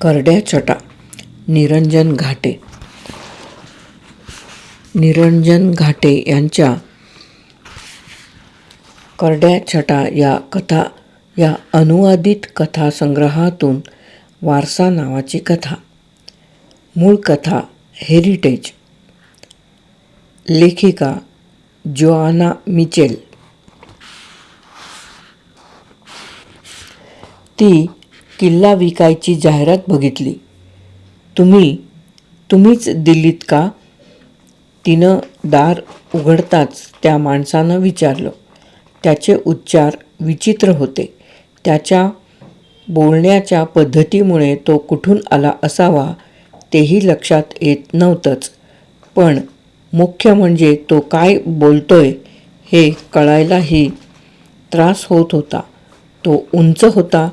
करड्या छटा. निरंजन घाटे. निरंजन घाटे यांच्या करड्या छटा या कथा या अनुवादित कथासंग्रहातून वारसा नावाची कथा. मूळ कथा हेरिटेज. लेखिका जोआना मिचेल. ती किल्ला विकायची जाहिरात बघितली. तुम्हीच दिल्लीत का? तिनं दार उघडताच त्या माणसानं विचारलं. त्याचे उच्चार विचित्र होते. त्याच्या बोलण्याच्या पद्धतीमुळे तो कुठून आला असावा तेही लक्षात येत नव्हतंच. पण मुख्य म्हणजे तो काय बोलतोय हे कळायलाही त्रास होत होता. तो उंच होता.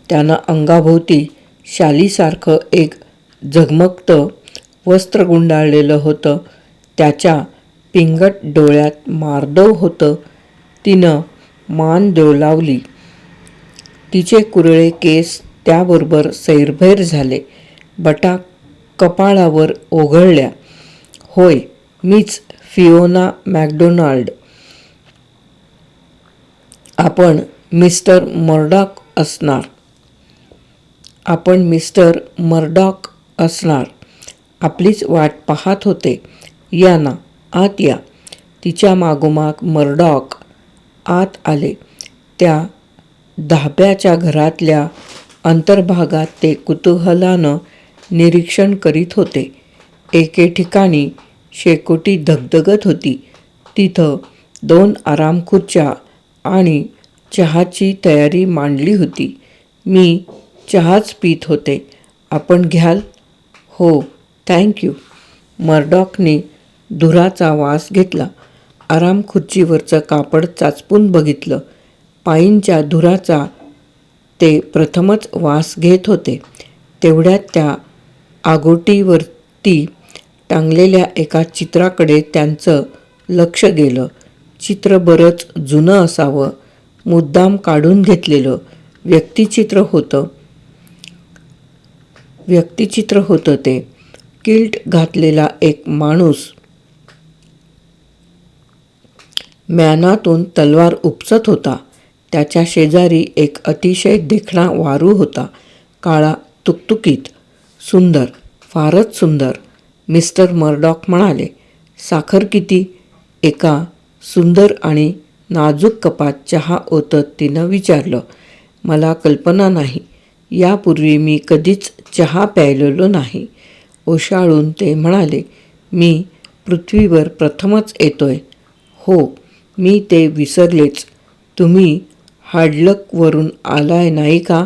त्यानं अंगाभोवती शालीसारखं एक झगमगतं वस्त्र गुंडाळलेलं होतं. त्याच्या पिंगट डोळ्यात मार्दव होतं. तिनं मान डोलावली. तिचे कुरळे केस त्याबरोबर सैरभैर झाले. बटा कपाळावर ओघळल्या. होय, मीच फिओना मॅकडोनाल्ड. आपण मिस्टर मर्डॉक असणार. आपलीच वाट पाहत होते. या ना, आत या. तिच्या मागोमाग मर्डॉक आत आले. त्या धाब्याच्या घरातल्या अंतर्भागात ते कुतूहलानं निरीक्षण करीत होते. एके ठिकाणी शेकोटी धगधगत होती. तिथं 2 आरामखुर्च्या आणि चहाची तयारी मांडली होती. मी चहाच पीत होते. आपण घ्याल? हो, थँक्यू. मर्डॉकने धुराचा वास घेतला. आरामखुर्चीवरचं कापड चाचपून बघितलं. पाईनच्या धुराचा ते प्रथमच वास घेत होते. तेवढ्यात त्या आगोटीवरती टांगलेल्या एका चित्राकडे त्यांचं लक्ष गेलं. चित्र बरंच जुनं असावं. मुद्दाम काढून घेतलेलं व्यक्तिचित्र होतं ते. किल्ट घातलेला एक माणूस म्यानातून तलवार उपसत होता. त्याच्या शेजारी एक अतिशय देखणा वारू होता. काळा, तुकतुकीत. सुंदर, फारच सुंदर. मिस्टर मर्डॉक म्हणाले. साखर किती? एका सुंदर आणि नाजूक कपात चहा ओतत तिनं विचारलं. मला कल्पना नाही. यापूर्वी मी कधीच चहा प्यायलेलो नाही. ओशाळून ते म्हणाले. मी पृथ्वीवर प्रथमच येतोय. हो, मी ते विसरलेच. तुम्ही हार्डलकवरून आलाय नाही का?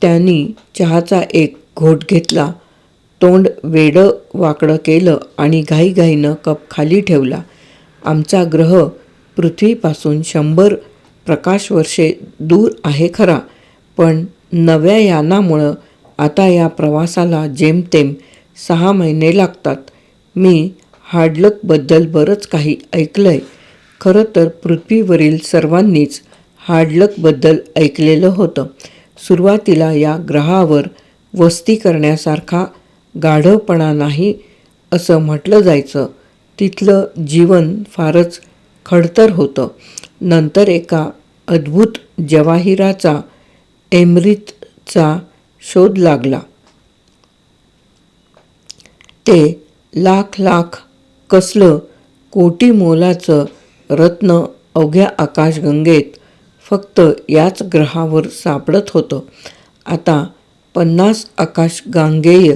त्यांनी चहाचा एक घोट घेतला. तोंड वेडं वाकडं केलं आणि घाईघाईनं कप खाली ठेवला. आमचा ग्रह पृथ्वीपासून 100 प्रकाशवर्षे दूर आहे खरा, पण नव्या यानामुळं आता या प्रवासाला जेमतेम 6 महिने लागतात. मी हार्डलकबद्दल बरंच काही ऐकलंय. खरं तर पृथ्वीवरील सर्वांनीच हार्डलकबद्दल ऐकलेलं होतं. सुरुवातीला या ग्रहावर वस्ती करण्यासारखा गाढवपणा नाही असं म्हटलं जायचं. तिथलं जीवन फारच खडतर होतं. नंतर एका अद्भुत जवाहिराचा, एमरितचा शोध लागला. ते लाख कसलं कोटी मोलाचं रत्न अवघ्या आकाशगंगेत फक्त याच ग्रहावर सापडत होतं. आता 50 आकाशगंगेय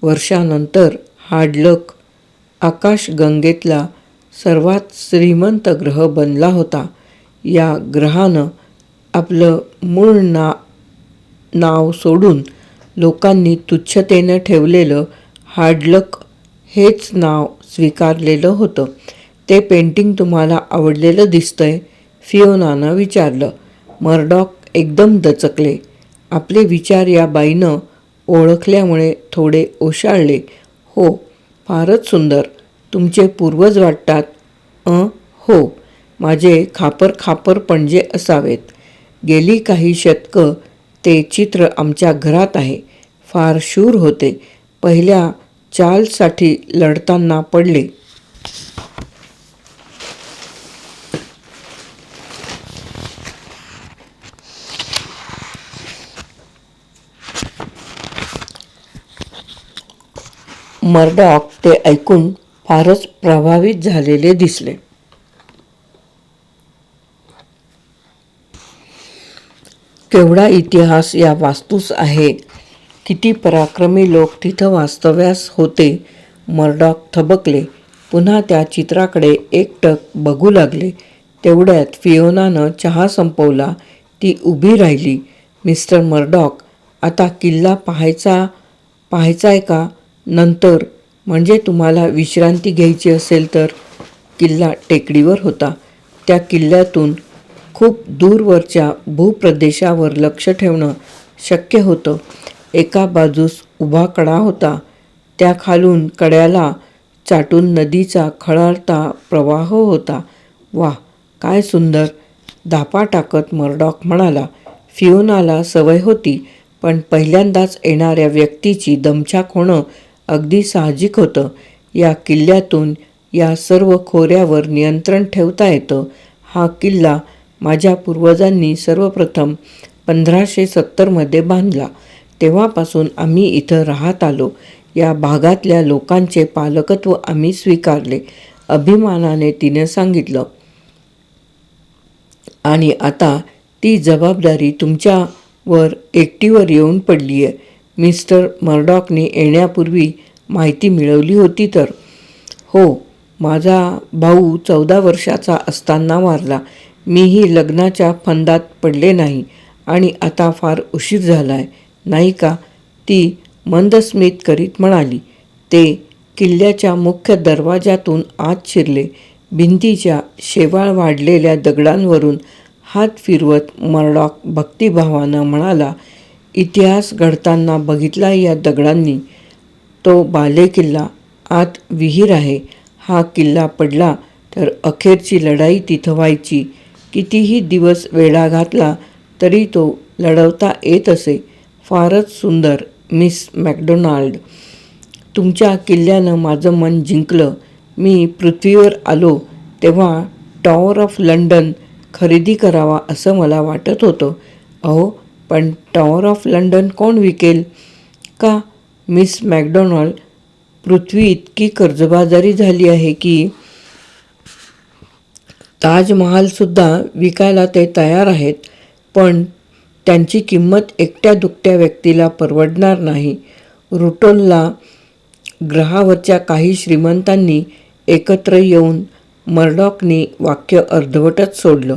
वर्षांनंतर हार्डलक आकाशगंगेतला सर्वात श्रीमंत ग्रह बनला होता. या ग्रहानं आपलं मूळ नाव सोडून लोकांनी तुच्छतेनं ठेवलेलं हार्डलक हेच नाव स्वीकारलेलं होतं. ते पेंटिंग तुम्हाला आवडलेलं दिसतंय? फिओनानं विचारलं. मर्डॉक एकदम दचकले. आपले विचार या बाईनं ओळखल्यामुळे थोडे ओशाळले. हो, फारच सुंदर. तुमचे पूर्वज वाटतात. हो, माझे खापर पणजे असावेत. गेली काही शतकं ते चित्र आमच्या घरात आहे. फार शूर होते. पहिल्या चार्ल्ससाठी लढताना पडले. मर्डॉक ते ऐकून फारच प्रभावित झालेले दिसले. केवढा इतिहास या वास्तूस आहे. किती पराक्रमी लोक तिथं वास्तव्यास होते. मर्डॉक थबकले. पुन्हा त्या चित्राकडे एकटक बघू लागले. तेवढ्यात फियोनानं चहा संपवला. ती उभी राहिली. मिस्टर मर्डॉक, आता किल्ला पाहायचाय का? नंतर, म्हणजे तुम्हाला विश्रांती घ्यायची असेल तर. किल्ला टेकडीवर होता. त्या किल्ल्यातून खूप दूरवरच्या भूप्रदेशावर लक्ष ठेवणं शक्य होतं. एका बाजूस उभा कडा होता. त्या खालून कड्याला चाटून नदीचा खळाळता प्रवाह होता. वाह, काय सुंदर! धापा टाकत मर्डॉक म्हणाला. फियोनाला सवय होती, पण पहिल्यांदाच येणाऱ्या व्यक्तीची दमछाक होणं अगदी साहजिक होतं. या किल्ल्यातून या सर्व खोऱ्यावर नियंत्रण ठेवता येतं. हा किल्ला माझ्या पूर्वजांनी सर्वप्रथम 1570 बांधला. तेव्हापासून आम्ही इथं राहत आलो. या भागातल्या लोकांचे पालकत्व आम्ही स्वीकारले, अभिमानाने तिने सांगितलं. आणि आता ती जबाबदारी तुमच्यावर एकटीवर येऊन पडली आहे. मिस्टर मर्डॉकने येण्यापूर्वी माहिती मिळवली होती तर? हो, माझा भाऊ 14 वर्षाचा असताना वारला. मीही लग्नाच्या फंदात पडले नाही. आणि आता फार उशीर झालाय, नाही का? ती मंदस्मित करीत म्हणाली. ते किल्ल्याच्या मुख्य दरवाजातून आत शिरले. भिंतीच्या शेवाळ वाढलेल्या दगडांवरून हात फिरवत मर्डॉक भक्तिभावानं म्हणाला, इतिहास घडताना बघितला या दगडांनी. तो बालेकिल्ला, आत विहीर आहे. हा किल्ला पडला तर अखेरची लढाई तिथं व्हायची. कितीही दिवस वेढा घातला तरी तो लढवता येत असे. फारच सुंदर, मिस मॅकडोनाल्ड. तुमच्या किल्ल्यानं माझं मन जिंकलं. मी पृथ्वीवर आलो तेव्हा टॉवर ऑफ लंडन खरेदी करावा असं मला वाटत होतं. अहो, पण टॉवर ऑफ लंडन कोण विकेल? का, मिस मॅकडोनाल्ड, पृथ्वी इतकी कर्जबाजारी झाली आहे की ताजमहालसुद्धा विकायला ते तयार आहेत. पण त्यांची किंमत एकट्या दुकट्या व्यक्तीला परवडणार नाही. रुटोनला ग्रहावरच्या काही श्रीमंतांनी एकत्र येऊन मर्डॉकनी वाक्य अर्धवटच सोडलं.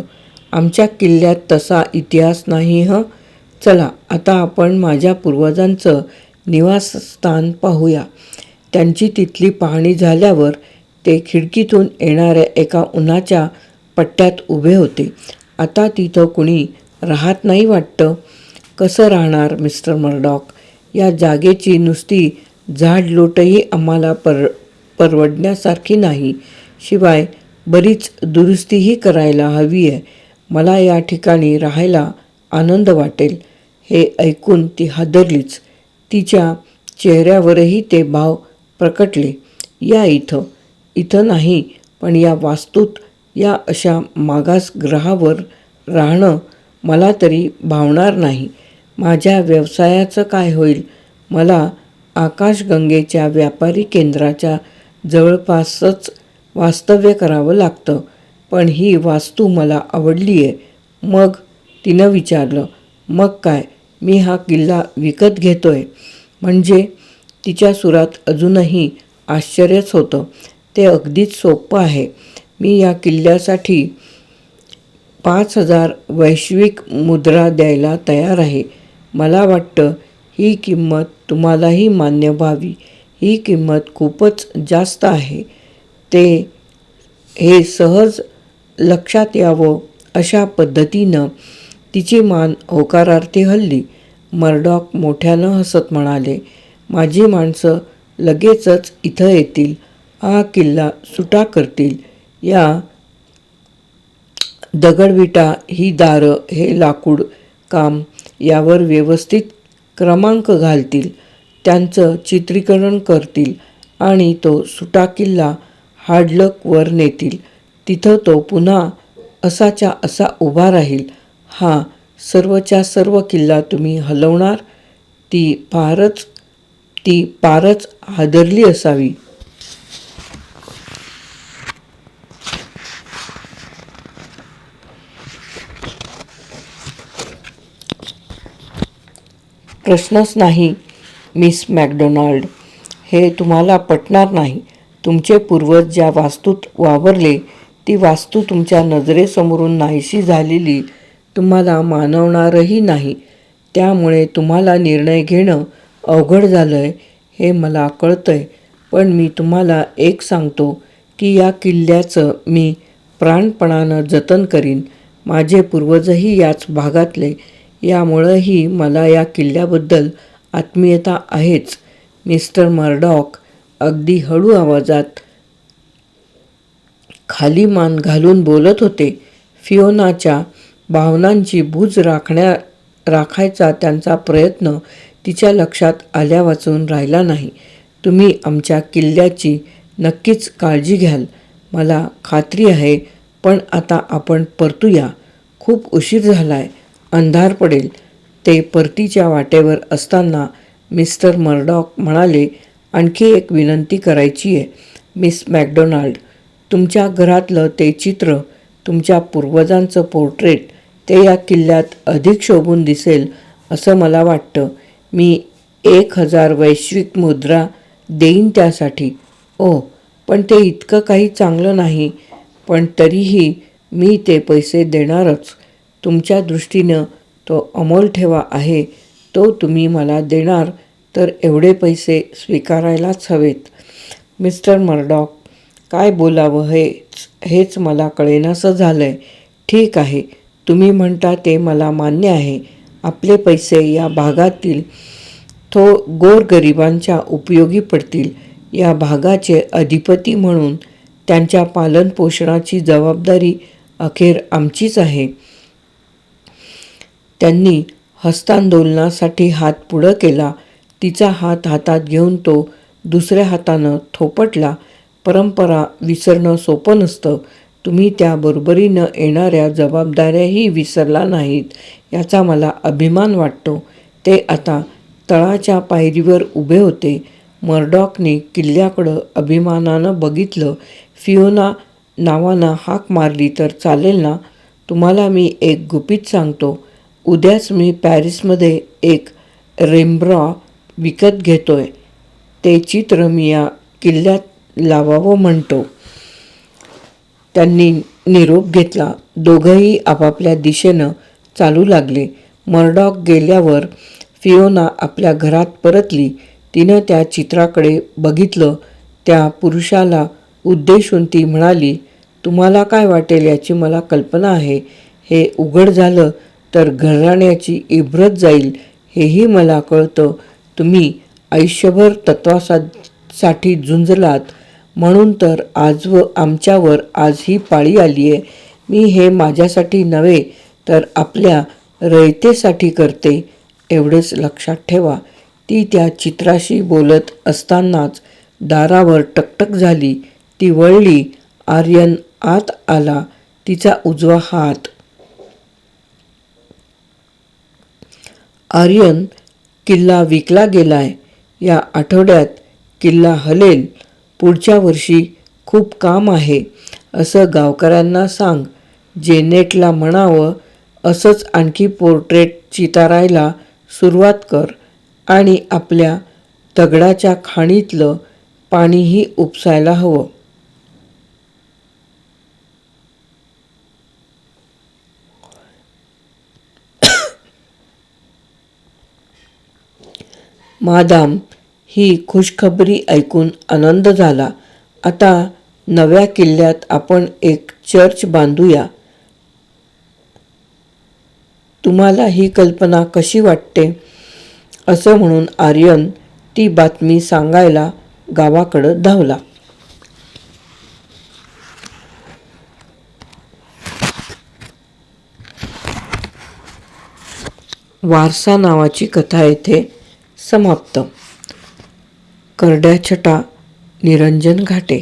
आमच्या किल्ल्यात तसा इतिहास नाही हं. चला, आता आपण माझ्या पूर्वजांचं निवासस्थान पाहूया. त्यांची तिथली पाहणी झाल्यावर ते खिडकीतून येणाऱ्या एका उन्हाच्या पट्ट्यात उभे होते. आता तिथं कुणी राहत नाही वाटतं. कसं राहणार मिस्टर मर्डॉक? या जागेची नुसती झाडलोटही आम्हाला परवडण्यासारखी नाही. शिवाय बरीच दुरुस्तीही करायला हवी आहे. मला या ठिकाणी राहायला आनंद वाटेल. हे ऐकून ती हादरलीच. तिच्या चेहऱ्यावरही ते भाव प्रकटले. या इथं नाही, पण या वास्तूत, या अशा मागास ग्रहावर राहणं मला तरी भावणार नाही. माझ्या व्यवसायाचं काय होईल? मला आकाशगंगेच्या व्यापारी केंद्राच्या जवळपासच वास्तव्य करावं लागतं. पण ही वास्तू मला आवडली आहे. मग? तिनं विचारलं. मग काय, मी हा किल्ला विकत घेतोय म्हणजे? तिच्या सुरात अजूनही आश्चर्यच होतं. ते अगदीच सोपं आहे. मी या किल्ल्यासाठी 5000 वैश्विक मुद्रा द्यायला तयार आहे. मला वाटतं ही किंमत तुम्हालाही मान्य व्हावी. ही किंमत खूपच जास्त आहे. हे सहज लक्षात यावं अशा पद्धतीनं तिची मान होकारार्थी हलली. मर्डॉक मोठ्यानं हसत म्हणाले, माझी माणसं लगेचच इथं येतील. हा किल्ला सुटा करतील. या दगडविटा, ही दारं, हे लाकूड काम यावर व्यवस्थित क्रमांक घालतील. त्यांचं चित्रीकरण करतील आणि तो सुटा किल्ला हाडलक वर नेतील. तिथं तो पुन्हा असाच्या असा उभा राहील. हा सर्वच्या सर्व किल्ला तुम्ही हलवणार. ती पारच हादरली असावी. प्रश्नच नाही मिस मॅकडोनाल्ड. हे तुम्हाला पटणार नाही. तुमचे पूर्वज ज्या वास्तूत वावरले ती वास्तू तुमच्या नजरेसमोरून नाहीशी झालेली तुम्हाला मानवणारही नाही. त्यामुळे तुम्हाला निर्णय घेणं अवघड झालंय हे मला कळतंय. पण मी तुम्हाला एक सांगतो की या किल्ल्याचं मी प्राणपणानं जतन करीन. माझे पूर्वजही याच भागातले. यामुळंही मला या किल्ल्याबद्दल आत्मीयता आहेच. मिस्टर मर्डॉक अगदी हळू आवाजात खाली मान घालून बोलत होते. फियोनाच्या भावनांची बूज राखायचा त्यांचा प्रयत्न तिच्या लक्षात आल्यावाचून राहिला नाही. तुम्ही आमच्या किल्ल्याची नक्कीच काळजी घ्याल, मला खात्री आहे. पण आता आपण परतूया. खूप उशीर झालाय. अंधार पडेल. ते परतीच्या वाटेवर असताना मिस्टर मर्डॉक म्हणाले, आणखी एक विनंती करायची आहे मिस मॅकडोनाल्ड. तुमच्या घरातलं ते चित्र, तुमच्या पूर्वजांचं पोर्ट्रेट, ते या किल्ल्यात अधिक शोभून दिसेल असं मला वाटतं. मी 1000 वैश्विक मुद्रा देईन त्यासाठी. ओ, पण ते इतकं काही चांगलं नाही. पण तरीही मी ते पैसे देणारच. तुमच्या दृष्टीनं तो अमोल ठेवा आहे. तो तुम्ही मला देणार तर एवढे पैसे स्वीकारायलाच हवेत. मिस्टर मर्डॉक, काय बोलावं हेच मला कळेनासं झालंय. ठीक आहे, तुम्ही म्हणता ते मला मान्य आहे. आपले पैसे या भागातील गोरगरिबांच्या उपयोगी पडतील. या भागाचे अधिपती म्हणून त्यांच्या पालनपोषणाची जबाबदारी अखेर आमचीच आहे. त्यांनी हस्तांदोलनासाठी हात पुढं केला. तिचा हात हातात घेऊन तो दुसऱ्या हातानं थोपटला. परंपरा विसरणं सोपं नसतं. तुम्ही त्या बरोबरीनं येणाऱ्या जबाबदाऱ्याही विसरला नाहीत याचा मला अभिमान वाटतो. ते आता तळाच्या पायरीवर उभे होते. मर्डॉकने किल्ल्याकडं अभिमानानं बघितलं. फियोना नावानं हाक मारली तर चालेल ना? तुम्हाला मी एक गुपित सांगतो. उद्याच मी पॅरिसमध्ये एक रेम्ब्रॉ विकत घेतोय. ते चित्र मी या किल्ल्यात लावावं म्हणतो. त्यांनी निरोप घेतला. दोघंही आपापल्या दिशेनं चालू लागले. मर्डॉक गेल्यावर फियोना आपल्या घरात परतली. तिनं त्या चित्राकडे बघितलं. त्या पुरुषाला उद्देशून ती म्हणाली, तुम्हाला काय वाटेल याची मला कल्पना आहे. हे उघड झालं तर घराण्याची इब्रत जाईल हेही मला कळतं. तुम्ही आयुष्यभर तत्वासाठी झुंजलात म्हणून तर आमच्यावर आज ही पाळी आली आहे. मी हे माझ्यासाठी नव्हे तर आपल्या रयतेसाठी करते, एवढेच लक्षात ठेवा. ती त्या चित्राशी बोलत असतानाच दारावर टकटक झाली. ती वळली. आर्यन आत आला. तिचा उजवा हात. आर्यन, किल्ला विकला गेलाय. या आठवड्यात किल्ला हलेल. पुढच्या वर्षी खूप काम आहे असं गावकऱ्यांना सांग. जेनेटला म्हणावं असंच आणखी पोर्ट्रेट चितारायला सुरुवात कर. आणि आपल्या दगडाच्या खाणीतलं पाणीही उपसायला हवं. मादाम, ही खुशखबरी ऐकून आनंद झाला. आता नव्या किल्ल्यात आपण एक चर्च बांधूया. तुम्हाला ही कल्पना कशी वाटते? असं म्हणून आर्यन ती बातमी सांगायला गावाकडं धावला. वारसा नावाची कथा येथे समाप्त. करड्या छटा निरंजन घाटे.